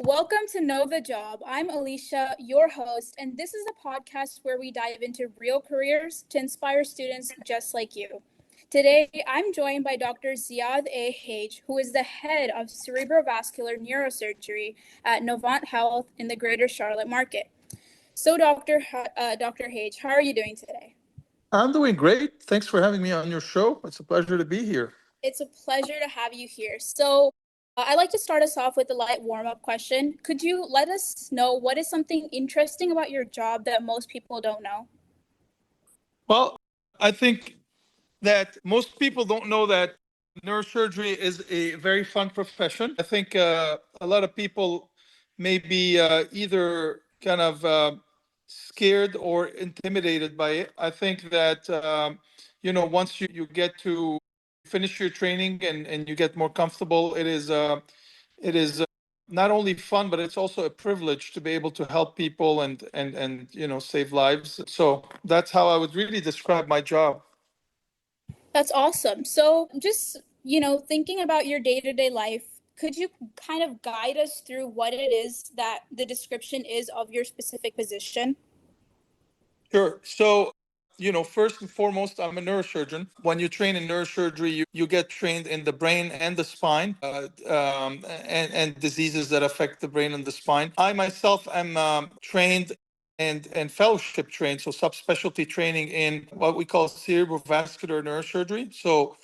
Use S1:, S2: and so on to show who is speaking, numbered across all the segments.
S1: Welcome to Know the Job. I'm Alisha, your host, and this is a podcast where we dive into real careers to inspire students just like you. Today, I'm joined by Dr. Ziad A. Hage, who is the head of cerebrovascular neurosurgery at Novant Health in the Greater Charlotte market. So, Dr. Hage, how are you doing today?
S2: I'm doing great. Thanks for having me on your show. It's a pleasure to be here.
S1: It's a pleasure to have you here. I'd like to start us off with a light warm-up question. Could you let us know what is something interesting about your job that most people don't know?
S2: Well, I think that most people don't know that neurosurgery is a very fun profession. I think a lot of people may be either kind of scared or intimidated by it. I think that, once you get to finish your training and you get more comfortable, it is not only fun, but it's also a privilege to be able to help people and save lives. So that's how I would really describe my job.
S1: That's awesome. Thinking about your day-to-day life, could you kind of guide us through what it is that the description is of your specific position?
S2: Sure. So, first and foremost, I'm a neurosurgeon. When you train in neurosurgery, you get trained in the brain and the spine, and diseases that affect the brain and the spine. I myself am trained and fellowship trained, so subspecialty training in what we call cerebrovascular neurosurgery. So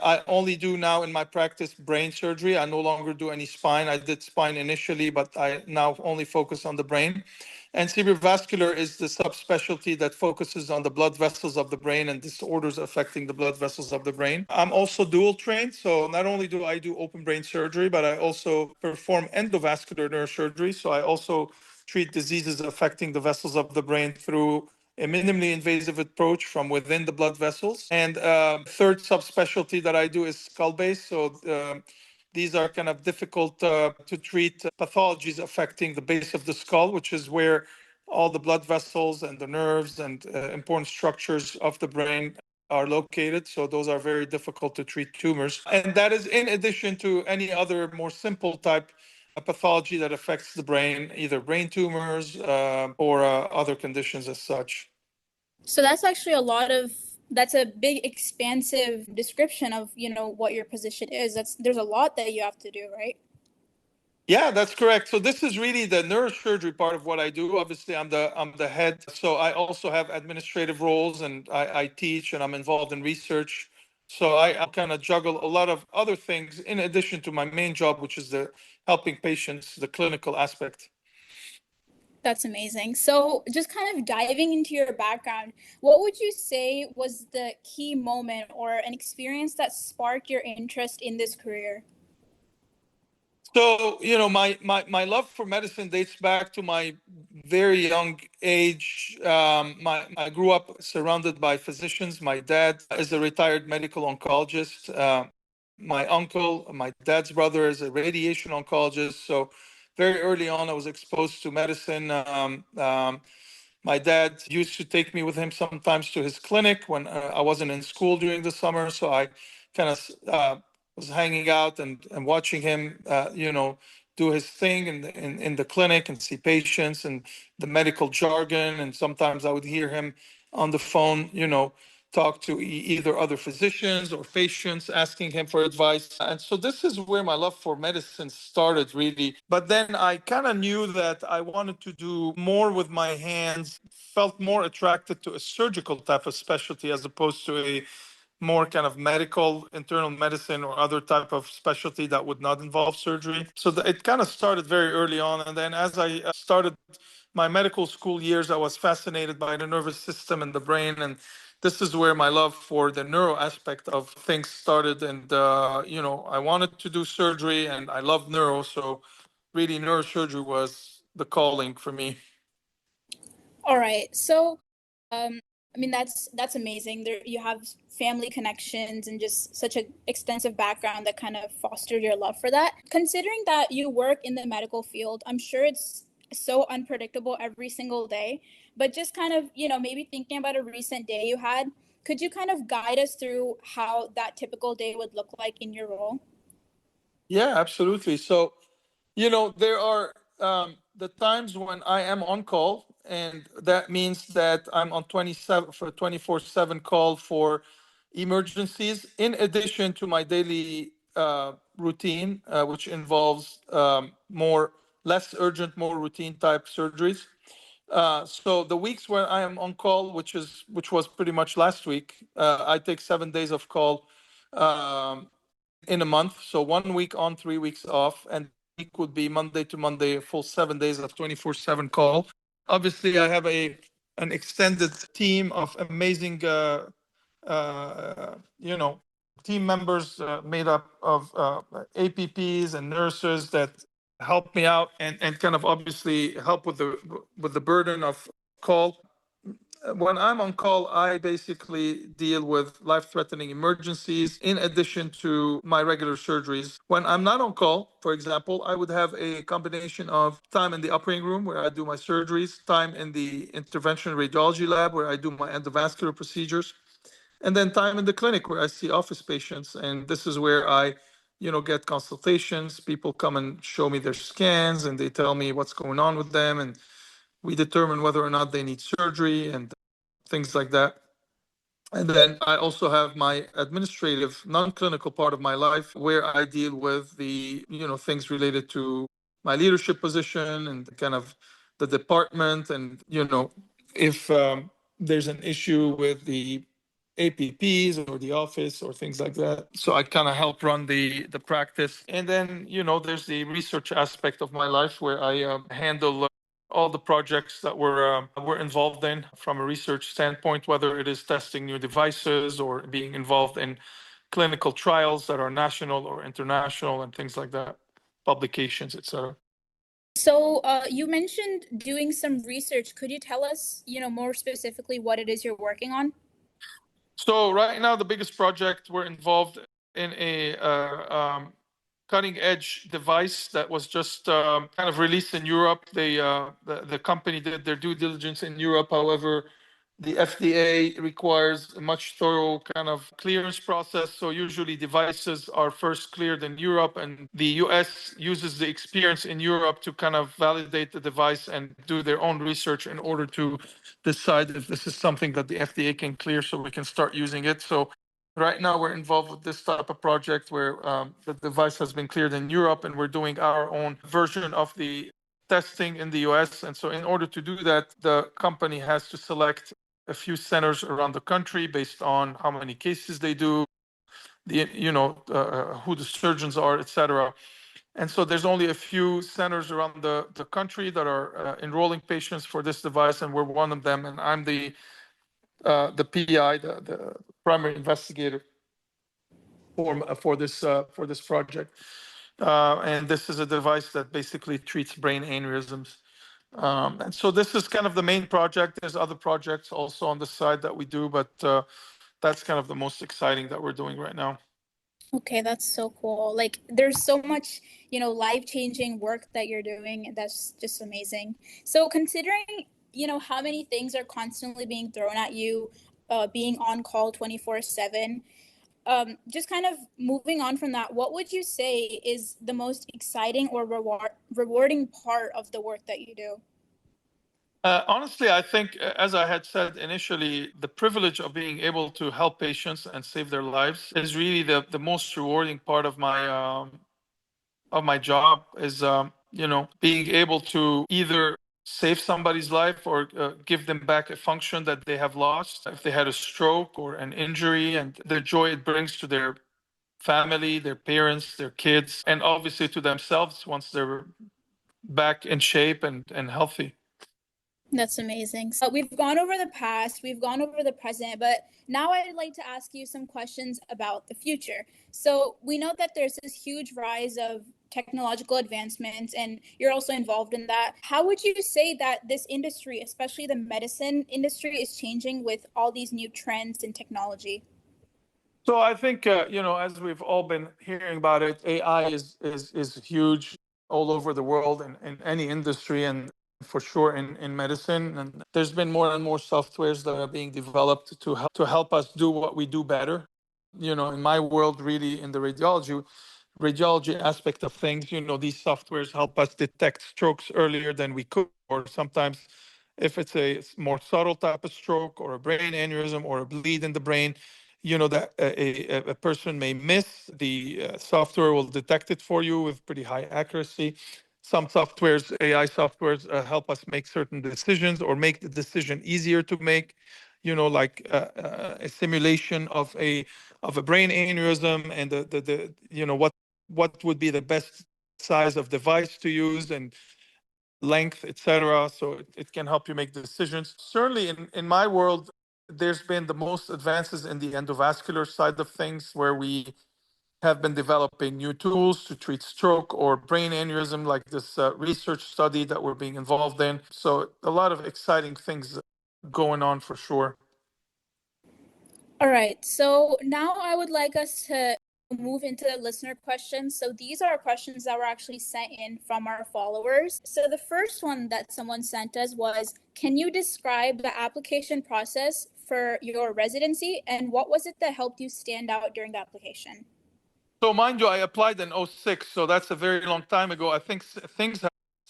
S2: I only do now in my practice brain surgery. I no longer do any spine. I did spine initially, but I now only focus on the brain. And cerebrovascular is the subspecialty that focuses on the blood vessels of the brain and disorders affecting the blood vessels of the brain. I'm also dual trained. So not only do I do open brain surgery, but I also perform endovascular neurosurgery. So I also treat diseases affecting the vessels of the brain through a minimally invasive approach from within the blood vessels. And third subspecialty that I do is skull base. So these are kind of difficult to treat pathologies affecting the base of the skull, which is where all the blood vessels and the nerves and important structures of the brain are located. So those are very difficult to treat tumors. And that is in addition to any other more simple type of pathology that affects the brain, either brain tumors or other conditions as such.
S1: So that's a big expansive description of, what your position is. There's a lot that you have to do, right?
S2: Yeah, that's correct. So this is really the neurosurgery part of what I do. Obviously, I'm the head. So I also have administrative roles and I teach and I'm involved in research. So I kind of juggle a lot of other things in addition to my main job, which is the helping patients, the clinical aspect.
S1: That's amazing. So, just kind of diving into your background, what would you say was the key moment or an experience that sparked your interest in this career?
S2: So, my love for medicine dates back to my very young age. I grew up surrounded by physicians. My dad is a retired medical oncologist. My uncle, my dad's brother, is a radiation oncologist. So, very early on, I was exposed to medicine. My dad used to take me with him sometimes to his clinic when I wasn't in school during the summer. So I kind of was hanging out and watching him, do his thing in the clinic and see patients and the medical jargon. And sometimes I would hear him on the phone, talk to either other physicians or patients, asking him for advice. And so this is where my love for medicine started, really. But then I kind of knew that I wanted to do more with my hands, felt more attracted to a surgical type of specialty as opposed to a more kind of medical internal medicine or other type of specialty that would not involve surgery. So it kind of started very early on. And then as I started my medical school years, I was fascinated by the nervous system and the brain. And this is where my love for the neuro aspect of things started. And, I wanted to do surgery and I love neuro. So really, neurosurgery was the calling for me.
S1: All right. Um, that's amazing. There you have family connections and just such an extensive background that kind of fostered your love for that. Considering that you work in the medical field, I'm sure it's so unpredictable every single day. But just kind of, maybe thinking about a recent day you had, could you kind of guide us through how that typical day would look like in your role?
S2: Yeah, absolutely. So There are the times when I am on call, and that means that I'm on 27 for 24/7 call for emergencies, in addition to my daily routine, which involves more less urgent, more routine type surgeries. So the weeks where I am on call, which was pretty much last week, I take 7 days of call in a month. So 1 week on, 3 weeks off, and week would be Monday to Monday, a full 7 days of 24/7 call. Obviously, I have an extended team of amazing, team members made up of APPs and nurses that help me out and kind of obviously help with the burden of call. When I'm on call, I basically deal with life-threatening emergencies in addition to my regular surgeries. When I'm not on call, for example, I would have a combination of time in the operating room where I do my surgeries, time in the interventional radiology lab where I do my endovascular procedures, and then time in the clinic where I see office patients. And this is where I get consultations. People come and show me their scans and they tell me what's going on with them, and we determine whether or not they need surgery and things like that. And then I also have my administrative, non-clinical part of my life where I deal with the, things related to my leadership position and kind of the department. And, if there's an issue with the APPs or the office or things like that. So I kind of help run the practice. And then, there's the research aspect of my life where I handle all the projects that we're involved in from a research standpoint, whether it is testing new devices or being involved in clinical trials that are national or international and things like that, publications, etc.
S1: So you mentioned doing some research. Could you tell us, more specifically what it is you're working on?
S2: So right now, the biggest project we're involved in a cutting edge device that was just kind of released in Europe. The company did their due diligence in Europe. However, the FDA requires a much thorough kind of clearance process. So usually devices are first cleared in Europe, and the US uses the experience in Europe to kind of validate the device and do their own research in order to decide if this is something that the FDA can clear so we can start using it. So right now we're involved with this type of project where the device has been cleared in Europe and we're doing our own version of the testing in the US. And so in order to do that, the company has to select a few centers around the country based on how many cases they do, who the surgeons are, etc. And so there's only a few centers around the country that are enrolling patients for this device, and we're one of them. And I'm the PI, the primary investigator for this project. And this is a device that basically treats brain aneurysms. And so this is kind of the main project. There's other projects also on the side that we do, but that's kind of the most exciting that we're doing right now.
S1: Okay, that's so cool. Like, there's so much, life-changing work that you're doing. That's just amazing. So, considering, how many things are constantly being thrown at you, being on call 24/7, just kind of moving on from that, what would you say is the most exciting or rewarding part of the work that you do?
S2: Honestly, I think, as I had said initially, the privilege of being able to help patients and save their lives is really the most rewarding part of my job. Is being able to either save somebody's life or give them back a function that they have lost if they had a stroke or an injury, and the joy it brings to their family, their parents, their kids, and obviously to themselves once they're back in shape and healthy.
S1: That's amazing. So we've gone over the past, we've gone over the present, but now I'd like to ask you some questions about the future. So we know that there's this huge rise of technological advancements, and you're also involved in that. How would you say that this industry, especially the medicine industry, is changing with all these new trends in technology?
S2: So I think as we've all been hearing about it, AI is huge all over the world in any industry, and for sure in medicine. And there's been more and more softwares that are being developed to help us do what we do better. In my world, really, in the radiology, radiology aspect of things, these softwares help us detect strokes earlier than we could, or sometimes if it's a more subtle type of stroke or a brain aneurysm or a bleed in the brain, that a person may miss, the software will detect it for you with pretty high accuracy. Some softwares, AI softwares, help us make certain decisions or make the decision easier to make, like a simulation of a brain aneurysm and what would be the best size of device to use and length, etc. So it can help you make decisions. Certainly in my world, there's been the most advances in the endovascular side of things, where we have been developing new tools to treat stroke or brain aneurysm, like this research study that we're being involved in. So a lot of exciting things going on for sure.
S1: All right, so now I would like us to move into the listener questions. So these are questions that were actually sent in from our followers. So the first one that someone sent us was, can you describe the application process for your residency and what was it that helped you stand out during the application?
S2: So mind you, I applied in '06, so that's a very long time ago. I think things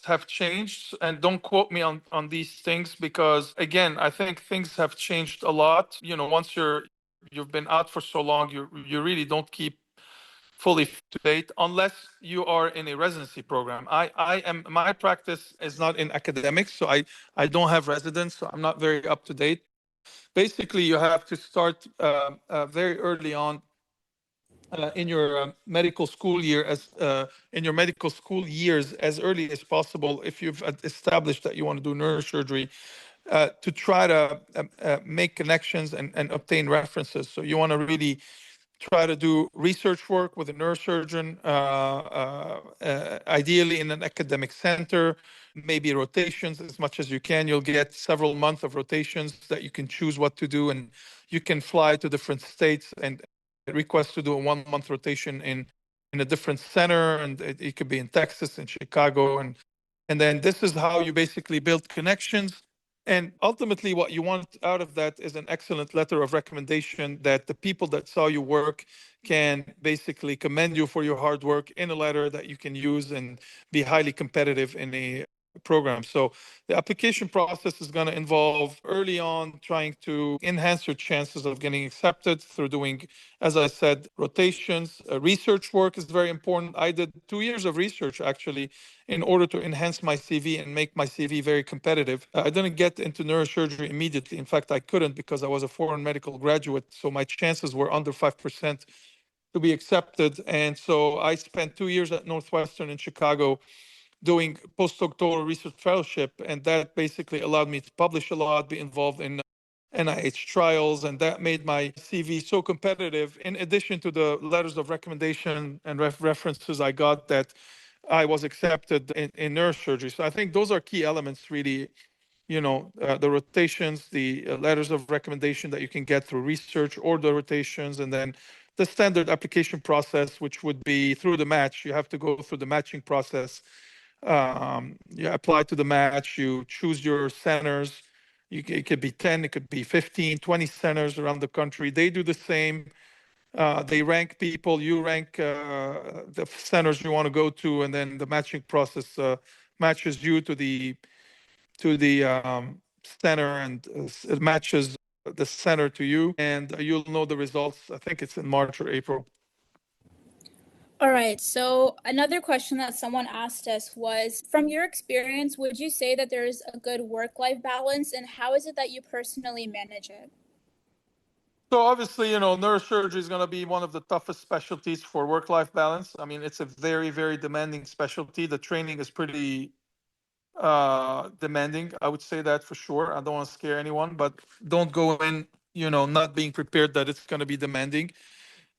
S2: have changed, and don't quote me on these things, because again, I think things have changed a lot. Once you've been out for so long, you really don't keep fully to date unless you are in a residency program. My practice is not in academics, so I don't have residence, so I'm not very up to date. Basically, you have to start very early on in your medical school year, as in your medical school years, as early as possible, if you've established that you want to do neurosurgery, to try to make connections and obtain references. So you want to really try to do research work with a neurosurgeon, ideally in an academic center, maybe rotations as much as you can. You'll get several months of rotations that you can choose what to do, and you can fly to different states and request to do a 1 month rotation in a different center, and it could be in Texas and Chicago, and then this is how you basically build connections. And ultimately, what you want out of that is an excellent letter of recommendation that the people that saw you work can basically commend you for your hard work in a letter that you can use and be highly competitive in a program. So the application process is going to involve early on trying to enhance your chances of getting accepted through doing, as I said, rotations. Research work is very important. I did 2 years of research actually in order to enhance my CV and make my CV very competitive. I didn't get into neurosurgery immediately. In fact, I couldn't, because I was a foreign medical graduate, so my chances were under 5% to be accepted. And so I spent 2 years at Northwestern in Chicago doing postdoctoral research fellowship, and that basically allowed me to publish a lot, be involved in NIH trials, and that made my CV so competitive, in addition to the letters of recommendation and references I got, that I was accepted in neurosurgery. So I think those are key elements, really. The rotations, the letters of recommendation that you can get through research, or the rotations, and then the standard application process, which would be through the match. You have to go through the matching process. You apply to the match, you choose your centers. It could be 10, it could be 15, 20 centers around the country. They do the same. They rank people, you rank the centers you want to go to, and then the matching process matches you to the center, and it matches the center to you, and you'll know the results. I think it's in March or April.
S1: All right, so another question that someone asked us was, from your experience, would you say that there's a good work-life balance, and how is it that you personally manage it?
S2: So obviously, neurosurgery is going to be one of the toughest specialties for work-life balance. I mean, it's a very, very demanding specialty. The training is pretty demanding. I would say that for sure. I don't want to scare anyone, but don't go in, not being prepared that it's going to be demanding.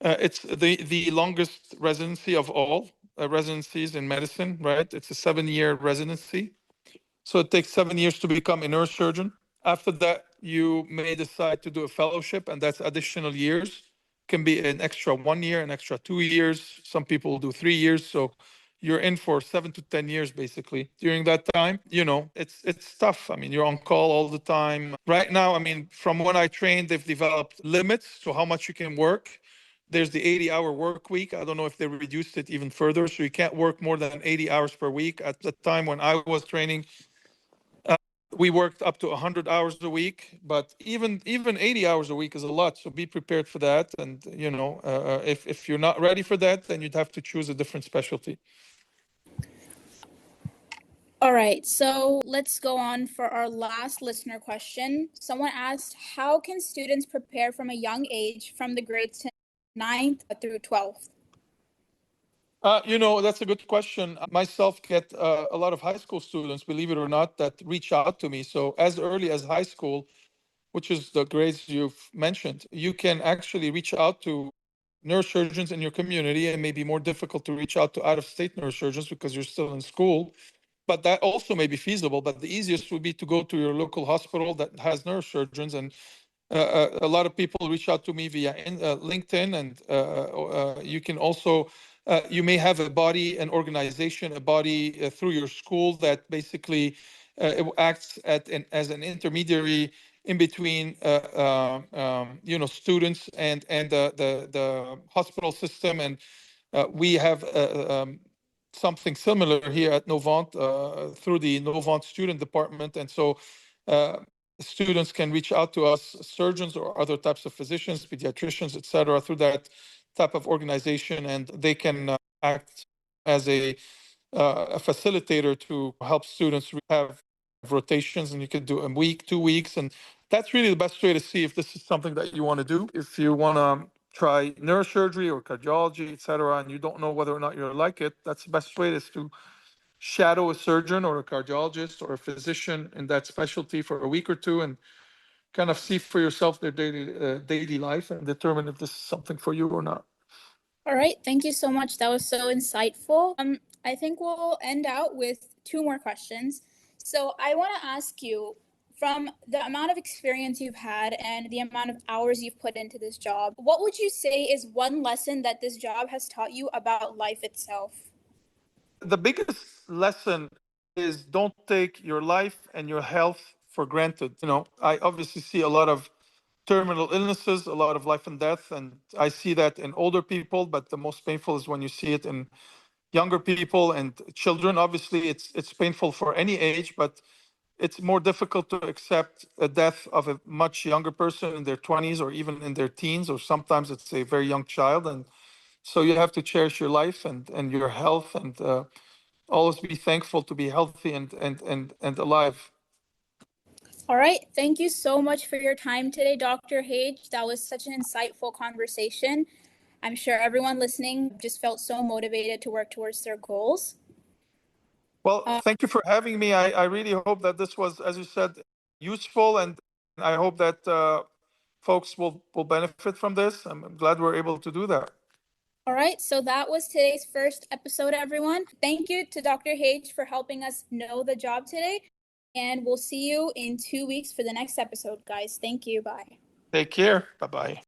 S2: It's the longest residency of all residencies in medicine, right? It's a 7-year residency. So it takes 7 years to become a neurosurgeon. After that, you may decide to do a fellowship, and that's additional years. Can be an extra 1 year, an extra 2 years. Some people do 3 years. So you're in for 7 to 10 years, basically. During that time, it's tough. I mean, you're on call all the time. Right now, I mean, from when I trained, they've developed limits to how much you can work. There's the 80-hour work week. I don't know if they reduced it even further. So you can't work more than 80 hours per week. At the time when I was training, we worked up to 100 hours a week, but even 80 hours a week is a lot. So be prepared for that. And if you're not ready for that, then you'd have to choose a different specialty.
S1: All right, so let's go on for our last listener question. Someone asked, how can students prepare from a young age from the grades 9th through 12th?
S2: That's a good question. I myself get a lot of high school students, believe it or not, that reach out to me. So as early as high school, which is the grades you've mentioned, you can actually reach out to neurosurgeons in your community. It may be more difficult to reach out to out-of-state neurosurgeons because you're still in school, but that also may be feasible. But the easiest would be to go to your local hospital that has neurosurgeons, and a lot of people reach out to me via LinkedIn, and you can also you may have a body, an organization, a body through your school that basically it acts as an intermediary in between students and the hospital system. And we have something similar here at Novant through the Novant student department. And so students can reach out to us, surgeons or other types of physicians, pediatricians, et cetera, through that type of organization, and they can act as a facilitator to help students have rotations, and you can do a week, 2 weeks, and that's really the best way to see if this is something that you want to do. If you want to try neurosurgery or cardiology, et cetera, and you don't know whether or not you'll like it, that's the best way is to shadow a surgeon or a cardiologist or a physician in that specialty for a week or two and kind of see for yourself their daily life and determine if this is something for you or not.
S1: All right, thank you so much. That was so insightful. I think we'll end out with two more questions. So I want to ask you, from the amount of experience you've had and the amount of hours you've put into this job, what would you say is one lesson that this job has taught you about life itself?
S2: The biggest lesson is don't take your life and your health for granted. I obviously see a lot of terminal illnesses, a lot of life and death, and I see that in older people, but the most painful is when you see it in younger people and children. Obviously, it's painful for any age, but it's more difficult to accept a death of a much younger person in their 20s or even in their teens, or sometimes it's a very young child. And so you have to cherish your life and your health, and always be thankful to be healthy and alive.
S1: All right. Thank you so much for your time today, Dr. Hage. That was such an insightful conversation. I'm sure everyone listening just felt so motivated to work towards their goals.
S2: Well, thank you for having me. I really hope that this was, as you said, useful, and I hope that folks will benefit from this. I'm glad we're able to do that.
S1: All right, so that was today's first episode, everyone. Thank you to Dr. Hage for helping us know the job today. And we'll see you in 2 weeks for the next episode, guys. Thank you. Bye.
S2: Take care. Bye bye.